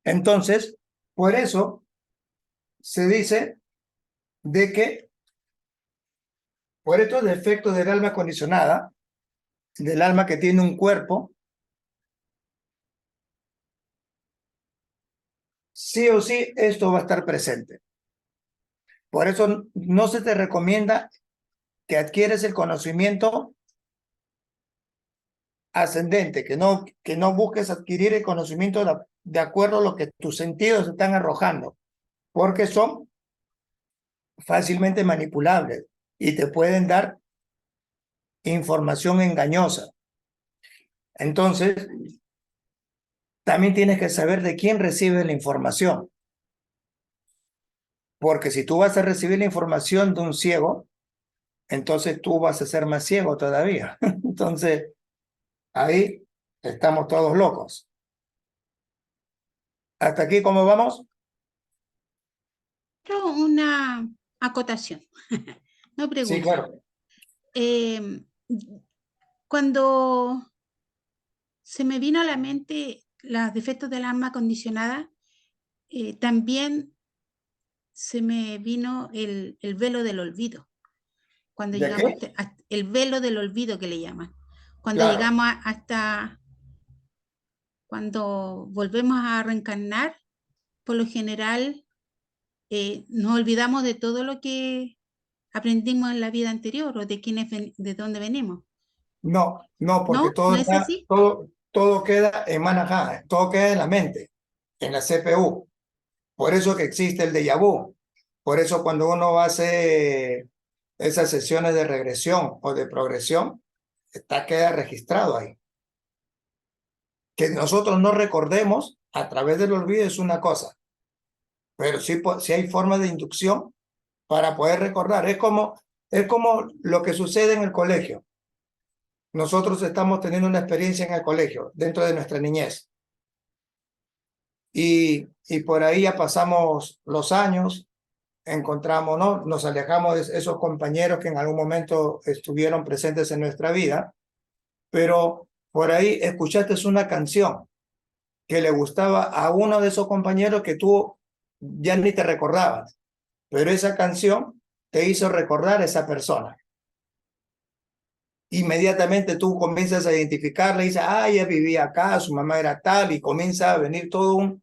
Entonces, por eso se dice de que por estos defectos del alma condicionada, del alma que tiene un cuerpo, sí o sí esto va a estar presente. Por eso no se te recomienda que adquieres el conocimiento ascendente, que no busques adquirir el conocimiento de acuerdo a lo que tus sentidos están arrojando, porque son fácilmente manipulables y te pueden dar información engañosa. Entonces, también tienes que saber de quién recibes la información, porque si tú vas a recibir la información de un ciego, entonces tú vas a ser más ciego todavía. Entonces, ahí estamos todos locos. ¿Hasta aquí cómo vamos? Una acotación, no pregunta. Sí, claro. Cuando se me vino a la mente los defectos del alma condicionada, también se me vino el velo del olvido. Cuando ¿De llegamos qué? hasta el velo del olvido que le llaman. Cuando Claro. llegamos hasta cuando volvemos a reencarnar, por lo general nos olvidamos de todo lo que aprendimos en la vida anterior o de de dónde venimos. No, porque ¿No? ¿No es así? todo queda en Manajá, todo queda en la mente, en la CPU. Por eso que existe el déjà vu. Por eso cuando uno hace esas sesiones de regresión o de progresión, queda registrado ahí. Que nosotros no recordemos a través del olvido es una cosa, pero sí hay formas de inducción para poder recordar. Es como lo que sucede en el colegio. Nosotros estamos teniendo una experiencia en el colegio, dentro de nuestra niñez. Y por ahí ya pasamos los años, encontramos, ¿no? Nos alejamos de esos compañeros que en algún momento estuvieron presentes en nuestra vida, pero por ahí escuchaste una canción que le gustaba a uno de esos compañeros que tú ya ni te recordabas, pero esa canción te hizo recordar a esa persona. inmediatamente tú comienzas a identificarla y dices, ah, ella vivía acá, su mamá era tal, y comienza a venir todo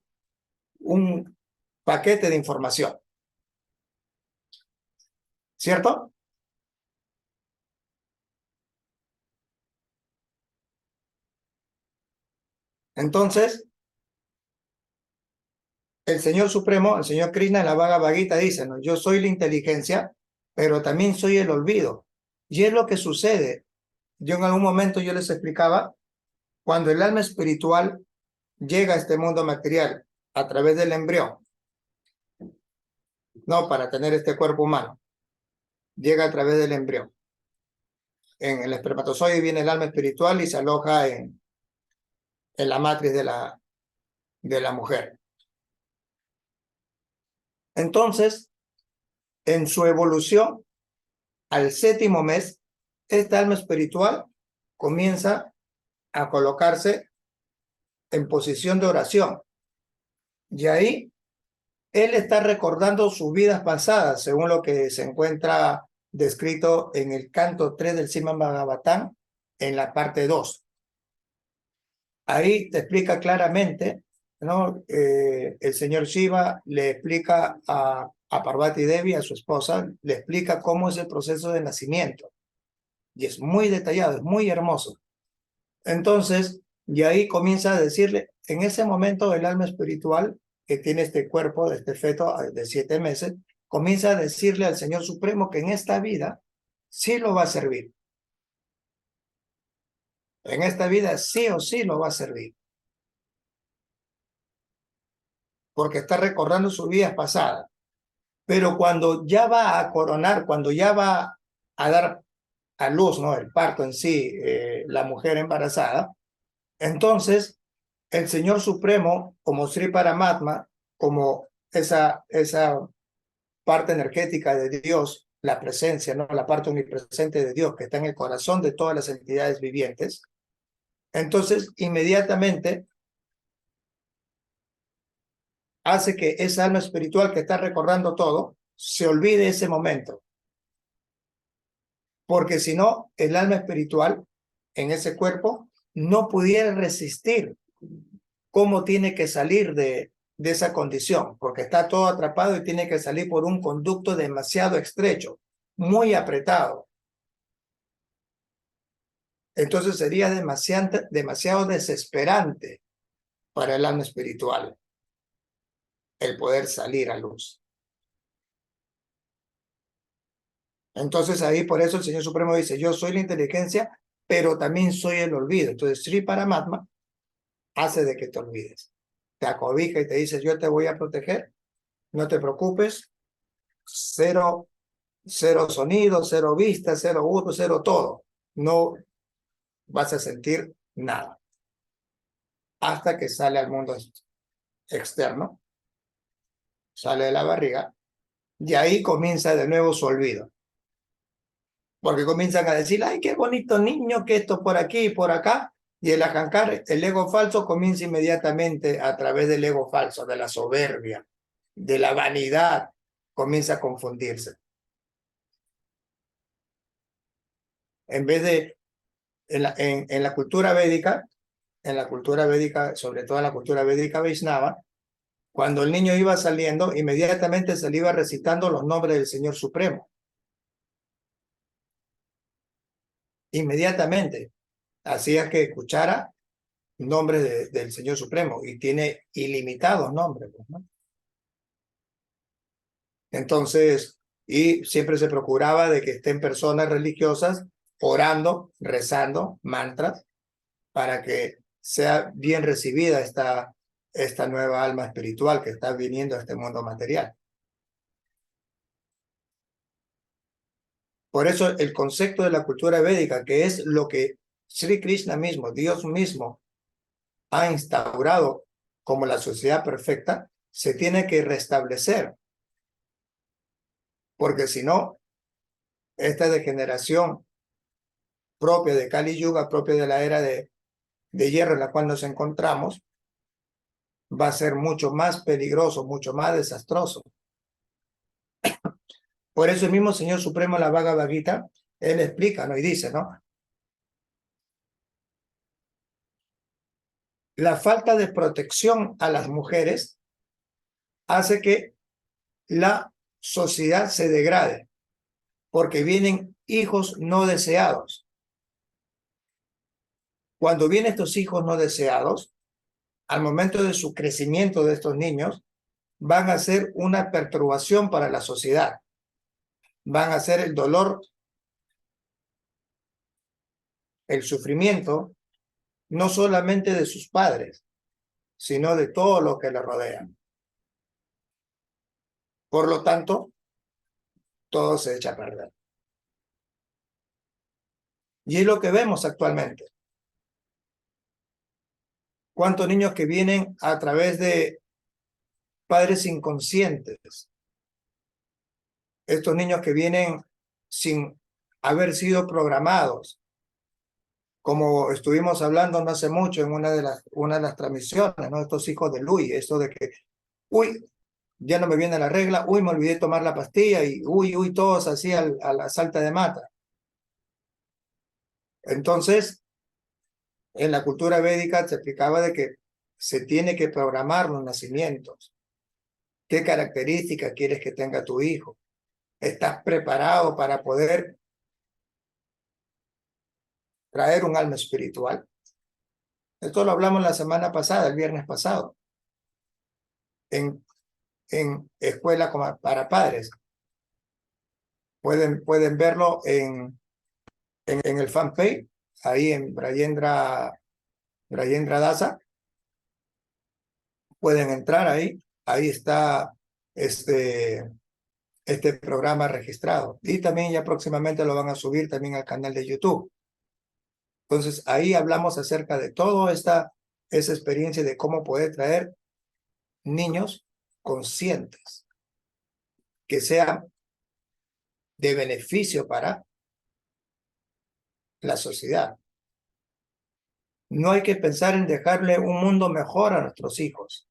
un paquete de información. ¿Cierto? Entonces, el Señor Supremo, el Señor Krishna en la Bhagavad Gita dice, ¿no? Yo soy la inteligencia, pero también soy el olvido. Y es lo que sucede. Yo en algún momento yo les explicaba, cuando el alma espiritual llega a este mundo material a través del embrión, no para tener este cuerpo humano, llega a través del embrión. En el espermatozoide viene el alma espiritual y se aloja en la matriz de la mujer. Entonces, en su evolución, al 7º mes, esta alma espiritual comienza a colocarse en posición de oración. Y ahí él está recordando sus vidas pasadas, según lo que se encuentra descrito en el canto 3 del Srimad Bhagavatam, en la parte 2. Ahí te explica claramente, ¿no? El señor Shiva le explica a Parvati Devi, a su esposa, le explica cómo es el proceso de nacimiento. Y es muy detallado, es muy hermoso. Entonces, y ahí comienza a decirle, en ese momento el alma espiritual que tiene este cuerpo, de este feto de 7 meses, comienza a decirle al Señor Supremo que en esta vida sí lo va a servir. En esta vida sí o sí lo va a servir. Porque está recordando sus vidas pasadas. Pero cuando ya va a coronar, cuando ya va a dar a luz, ¿no? El parto en sí, la mujer embarazada, entonces el Señor Supremo, como Sri Paramatma, como esa parte energética de Dios, la presencia, ¿no? La parte omnipresente de Dios que está en el corazón de todas las entidades vivientes, entonces inmediatamente hace que esa alma espiritual que está recordando todo se olvide ese momento. Porque si no, el alma espiritual en ese cuerpo no pudiera resistir cómo tiene que salir de esa condición, porque está todo atrapado y tiene que salir por un conducto demasiado estrecho, muy apretado. Entonces sería demasiado desesperante para el alma espiritual el poder salir a luz. Entonces ahí por eso el Señor Supremo dice, yo soy la inteligencia, pero también soy el olvido. Entonces Sri Paramatma hace de que te olvides. Te acobija y te dice, yo te voy a proteger, no te preocupes, cero sonido, cero vista, cero gusto, cero todo. No vas a sentir nada. Hasta que sale al mundo externo, sale de la barriga, y ahí comienza de nuevo su olvido. Porque comienzan a decir, ay, qué bonito niño, que esto por aquí y por acá, y el ajancar, el ego falso comienza inmediatamente a través del ego falso, de la soberbia, de la vanidad, comienza a confundirse. En vez de, en la cultura védica, sobre todo en la cultura védica Vaishnava, cuando el niño iba saliendo, inmediatamente se le iba recitando los nombres del Señor Supremo. Inmediatamente. Hacía que escuchara nombres del Señor Supremo, y tiene ilimitados nombres, ¿no? Entonces, y siempre se procuraba de que estén personas religiosas orando, rezando mantras, para que sea bien recibida esta nueva alma espiritual que está viniendo a este mundo material. Por eso el concepto de la cultura védica, que es lo que Sri Krishna mismo, Dios mismo, ha instaurado como la sociedad perfecta, se tiene que restablecer. Porque si no, esta degeneración propia de Kali Yuga, propia de la era de hierro en la cual nos encontramos, va a ser mucho más peligroso, mucho más desastroso. Por eso el mismo Señor Supremo en la Bhagavad Gita, él explica, ¿no? Y dice, ¿no? la falta de protección a las mujeres hace que la sociedad se degrade, porque vienen hijos no deseados. Cuando vienen estos hijos no deseados, al momento de su crecimiento de estos niños, van a ser una perturbación para la sociedad. Van a ser el dolor, el sufrimiento, no solamente de sus padres, sino de todo lo que le rodean. Por lo tanto, todo se echa a perder. Y es lo que vemos actualmente. ¿Cuántos niños que vienen a través de padres inconscientes? Estos niños que vienen sin haber sido programados, como estuvimos hablando no hace mucho en una de las transmisiones, ¿no? Estos hijos de Luis, esto de que, uy, ya no me viene la regla, uy, me olvidé tomar la pastilla y uy, todos así a la salta de mata. Entonces, en la cultura védica se explicaba de que se tiene que programar los nacimientos. ¿Qué características quieres que tenga tu hijo? ¿Estás preparado para poder traer un alma espiritual? Esto lo hablamos la semana pasada, el viernes pasado, en escuela para padres. Pueden verlo en el fanpage, ahí en Brayendra Dasa. Pueden entrar ahí está este programa registrado. Y también ya próximamente lo van a subir también al canal de YouTube. Entonces ahí hablamos acerca de toda esa experiencia de cómo poder traer niños conscientes, que sean de beneficio para la sociedad. No hay que pensar en dejarle un mundo mejor a nuestros hijos.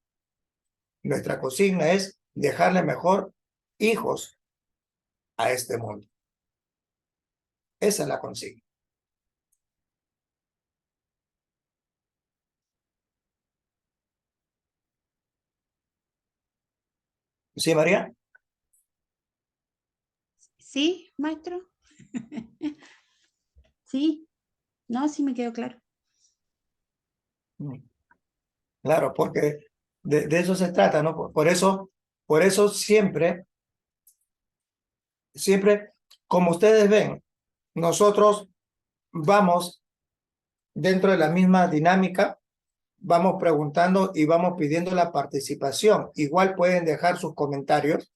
Nuestra consigna es dejarle mejor hijos a este mundo. Esa es la consigna. ¿Sí, María? ¿Sí, maestro? Sí, no, sí me quedó claro. Claro, porque de eso se trata, ¿no? Por eso siempre, como ustedes ven, nosotros vamos dentro de la misma dinámica, vamos preguntando y vamos pidiendo la participación. Igual pueden dejar sus comentarios,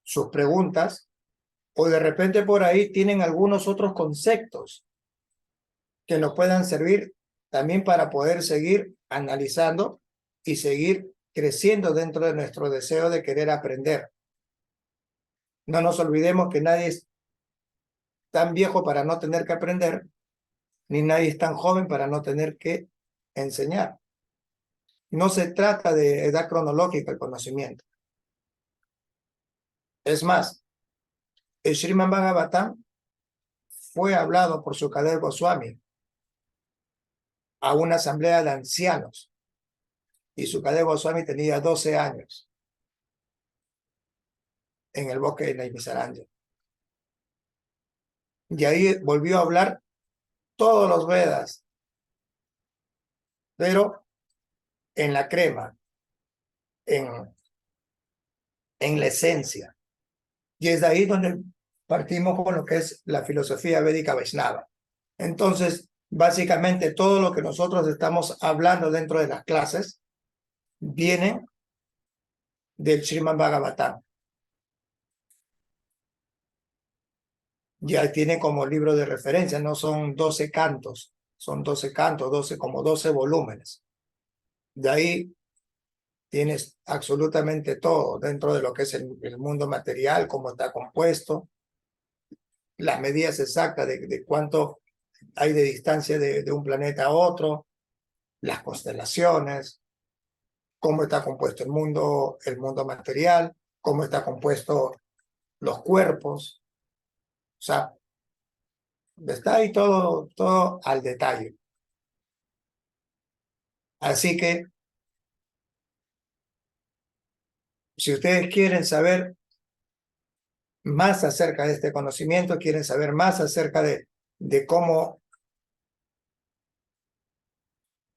sus preguntas, o de repente por ahí tienen algunos otros conceptos que nos puedan servir también para poder seguir analizando y seguir creciendo dentro de nuestro deseo de querer aprender. No nos olvidemos que nadie es tan viejo para no tener que aprender, ni nadie es tan joven para no tener que enseñar. No se trata de edad cronológica el conocimiento. Es más, el Srimad Bhagavatam fue hablado por Sukadeva Goswami a una asamblea de ancianos, y Sukadeva Goswami tenía 12 años en el bosque de Naimisaranya. Y ahí volvió a hablar todos los Vedas, pero en la crema, en la esencia. Y es de ahí donde partimos con lo que es la filosofía védica Vaishnava. Entonces, básicamente todo lo que nosotros estamos hablando dentro de las clases viene del Srimad Bhagavatam. Ya tiene como libro de referencia, no son 12 cantos, son 12 cantos, como 12 volúmenes. De ahí tienes absolutamente todo dentro de lo que es el mundo material, cómo está compuesto, las medidas exactas de cuánto hay de distancia de un planeta a otro, las constelaciones, cómo está compuesto el mundo material, cómo está compuesto los cuerpos. O sea, está ahí todo al detalle. Así que, si ustedes quieren saber más acerca de este conocimiento, quieren saber más acerca de cómo,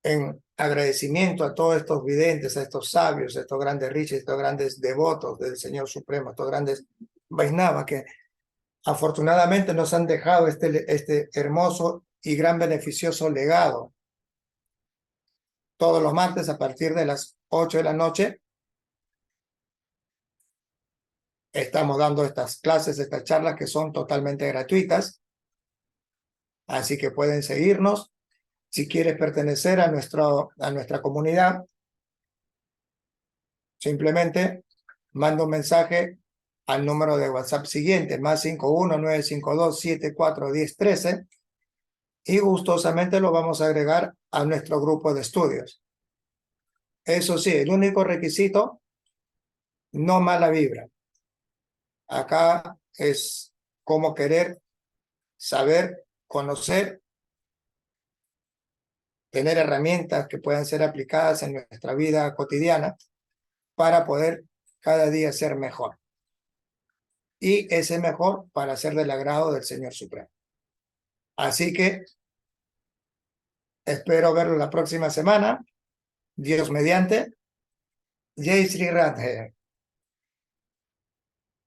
en agradecimiento a todos estos videntes, a estos sabios, a estos grandes riches, a estos grandes devotos del Señor Supremo, a estos grandes Vaisnavas que afortunadamente nos han dejado este hermoso y gran beneficioso legado. Todos los martes a partir de las 8 de la noche estamos dando estas clases, estas charlas que son totalmente gratuitas. Así que pueden seguirnos. Si quieres pertenecer a nuestra comunidad, simplemente manda un mensaje al número de WhatsApp siguiente, +51 952 74 10 13, y gustosamente lo vamos a agregar a nuestro grupo de estudios. Eso sí, el único requisito, no mala vibra. Acá es cómo querer, saber, conocer, tener herramientas que puedan ser aplicadas en nuestra vida cotidiana para poder cada día ser mejor. Y ese mejor para ser del agrado del Señor Supremo. Así que espero verlo la próxima semana. Dios mediante. Jai Sri Radhe.